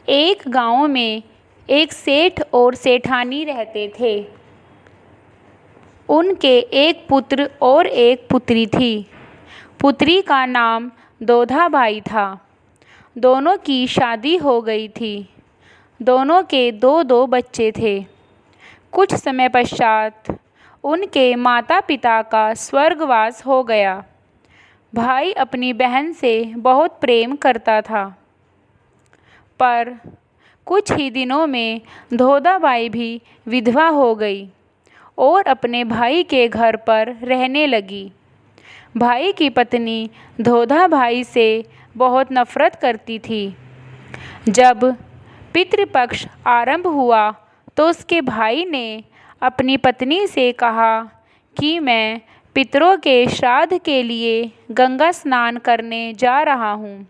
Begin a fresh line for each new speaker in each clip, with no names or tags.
एक गांव में एक सेठ और सेठानी रहते थे। उनके एक पुत्र और एक पुत्री थी। पुत्री का नाम दोधाबाई था। दोनों की शादी हो गई थी। दोनों के दो दो बच्चे थे। कुछ समय पश्चात उनके माता पिता का स्वर्गवास हो गया। भाई अपनी बहन से बहुत प्रेम करता था, पर कुछ ही दिनों में दोधाबाई भी विधवा हो गई और अपने भाई के घर पर रहने लगी। भाई की पत्नी दोधाबाई से बहुत नफरत करती थी। जब पितृपक्ष आरंभ हुआ तो उसके भाई ने अपनी पत्नी से कहा कि मैं पितरों के श्राद्ध के लिए गंगा स्नान करने जा रहा हूँ।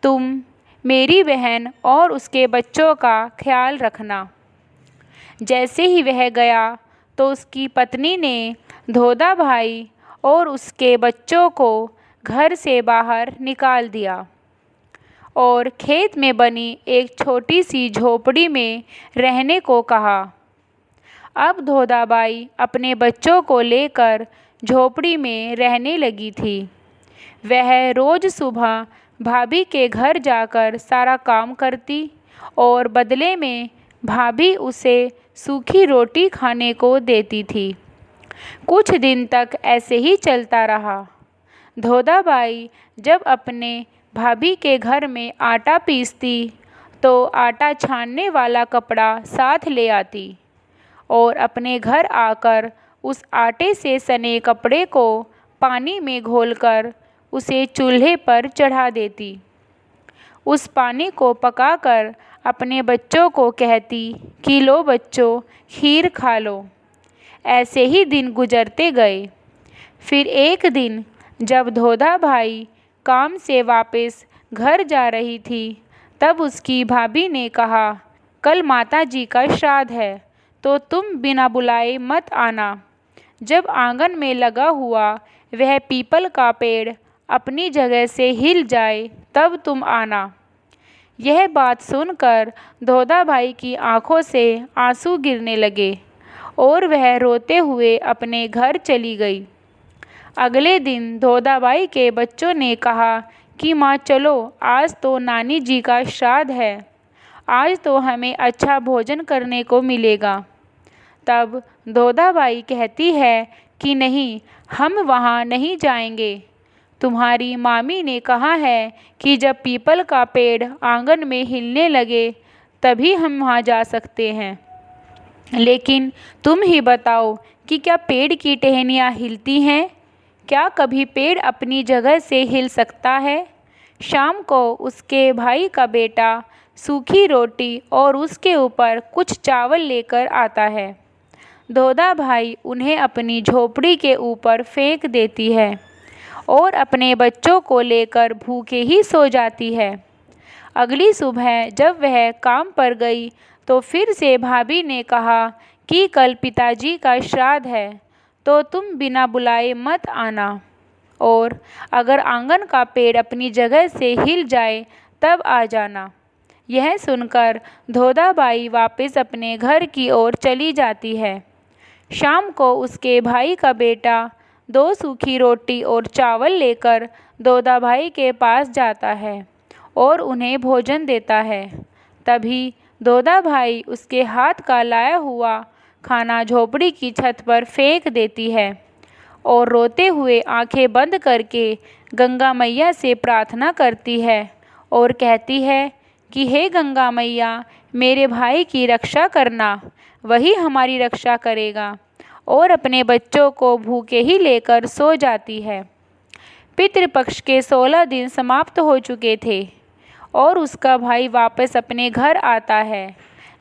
तुम मेरी बहन और उसके बच्चों का ख्याल रखना। जैसे ही वह गया तो उसकी पत्नी ने दोधाबाई और उसके बच्चों को घर से बाहर निकाल दिया और खेत में बनी एक छोटी सी झोपड़ी में रहने को कहा। अब दोधाबाई अपने बच्चों को लेकर झोपड़ी में रहने लगी थी। वह रोज़ सुबह भाभी के घर जाकर सारा काम करती और बदले में भाभी उसे सूखी रोटी खाने को देती थी। कुछ दिन तक ऐसे ही चलता रहा। दोधाबाई जब अपने भाभी के घर में आटा पीसती तो आटा छानने वाला कपड़ा साथ ले आती और अपने घर आकर उस आटे से सने कपड़े को पानी में घोलकर उसे चूल्हे पर चढ़ा देती। उस पानी को पकाकर अपने बच्चों को कहती कि लो बच्चों, खीर खा लो। ऐसे ही दिन गुजरते गए। फिर एक दिन जब दोधाबाई काम से वापस घर जा रही थी, तब उसकी भाभी ने कहा, कल माता जी का श्राद्ध है, तो तुम बिना बुलाए मत आना। जब आंगन में लगा हुआ वह पीपल का पेड़ अपनी जगह से हिल जाए तब तुम आना। यह बात सुनकर दोधाबाई की आंखों से आंसू गिरने लगे और वह रोते हुए अपने घर चली गई। अगले दिन दोधाबाई के बच्चों ने कहा कि माँ चलो, आज तो नानी जी का श्राद्ध है, आज तो हमें अच्छा भोजन करने को मिलेगा। तब दोधाबाई कहती है कि नहीं, हम वहाँ नहीं जाएंगे। तुम्हारी मामी ने कहा है कि जब पीपल का पेड़ आंगन में हिलने लगे तभी हम वहाँ जा सकते हैं। लेकिन तुम ही बताओ कि क्या पेड़ की टहनियाँ हिलती हैं? क्या कभी पेड़ अपनी जगह से हिल सकता है? शाम को उसके भाई का बेटा सूखी रोटी और उसके ऊपर कुछ चावल लेकर आता है। दोधाबाई उन्हें अपनी झोपड़ी के ऊपर फेंक देती है और अपने बच्चों को लेकर भूखे ही सो जाती है। अगली सुबह जब वह काम पर गई तो फिर से भाभी ने कहा कि कल पिताजी का श्राद्ध है, तो तुम बिना बुलाए मत आना और अगर आंगन का पेड़ अपनी जगह से हिल जाए तब आ जाना। यह सुनकर दोधाबाई वापस अपने घर की ओर चली जाती है। शाम को उसके भाई का बेटा 2 सूखी रोटी और चावल लेकर दोधाबाई के पास जाता है और उन्हें भोजन देता है। तभी दोधाबाई उसके हाथ का लाया हुआ खाना झोपड़ी की छत पर फेंक देती है और रोते हुए आंखें बंद करके गंगा मैया से प्रार्थना करती है और कहती है कि हे गंगा मैया, मेरे भाई की रक्षा करना, वही हमारी रक्षा करेगा, और अपने बच्चों को भूखे ही लेकर सो जाती है। पितृपक्ष के 16 दिन समाप्त हो चुके थे और उसका भाई वापस अपने घर आता है।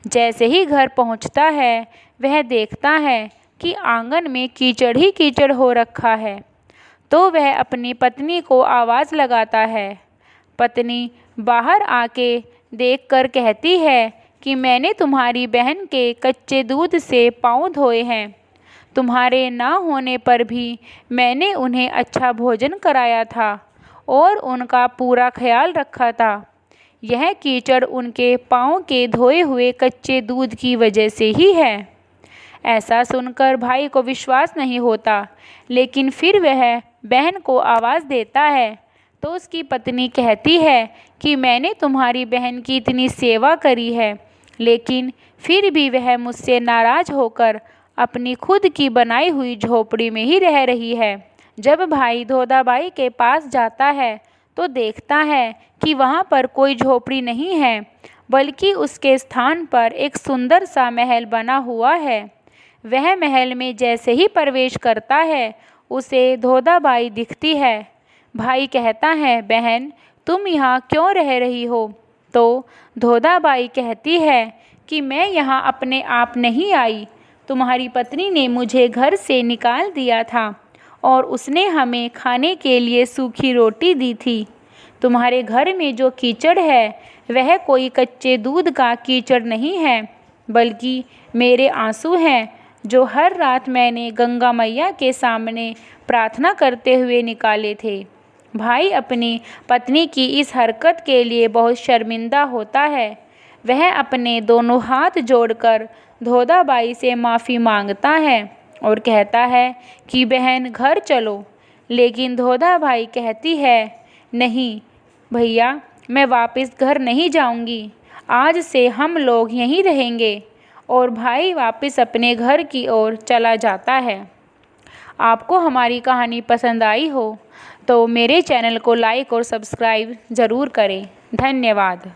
जैसे ही घर पहुंचता है वह देखता है कि आंगन में कीचड़ ही कीचड़ हो रखा है, तो वह अपनी पत्नी को आवाज़ लगाता है। पत्नी बाहर आके देखकर कहती है कि मैंने तुम्हारी बहन के कच्चे दूध से पाँव धोए हैं। तुम्हारे ना होने पर भी मैंने उन्हें अच्छा भोजन कराया था और उनका पूरा ख्याल रखा था। यह कीचड़ उनके पाँव के धोए हुए कच्चे दूध की वजह से ही है। ऐसा सुनकर भाई को विश्वास नहीं होता, लेकिन फिर वह बहन को आवाज़ देता है तो उसकी पत्नी कहती है कि मैंने तुम्हारी बहन की इतनी सेवा करी है, लेकिन फिर भी वह मुझसे नाराज़ होकर अपनी खुद की बनाई हुई झोपड़ी में ही रह रही है। जब भाई धोधाबाई के पास जाता है तो देखता है कि वहाँ पर कोई झोपड़ी नहीं है, बल्कि उसके स्थान पर एक सुंदर सा महल बना हुआ है। वह महल में जैसे ही प्रवेश करता है उसे धोधाबाई दिखती है। भाई कहता है, बहन तुम यहाँ क्यों रह रही हो? तो धोधाबाई कहती है कि मैं यहाँ अपने आप नहीं आई, तुम्हारी पत्नी ने मुझे घर से निकाल दिया था और उसने हमें खाने के लिए सूखी रोटी दी थी। तुम्हारे घर में जो कीचड़ है वह कोई कच्चे दूध का कीचड़ नहीं है, बल्कि मेरे आंसू हैं जो हर रात मैंने गंगा मैया के सामने प्रार्थना करते हुए निकाले थे। भाई अपनी पत्नी की इस हरकत के लिए बहुत शर्मिंदा होता है। वह अपने दोनों हाथ जोड़कर धोधाबाई से माफ़ी मांगता है और कहता है कि बहन घर चलो, लेकिन धोधाबाई कहती है, नहीं भैया, मैं वापस घर नहीं जाऊंगी, आज से हम लोग यहीं रहेंगे। और भाई वापस अपने घर की ओर चला जाता है। आपको हमारी कहानी पसंद आई हो तो मेरे चैनल को लाइक और सब्सक्राइब ज़रूर करें। धन्यवाद।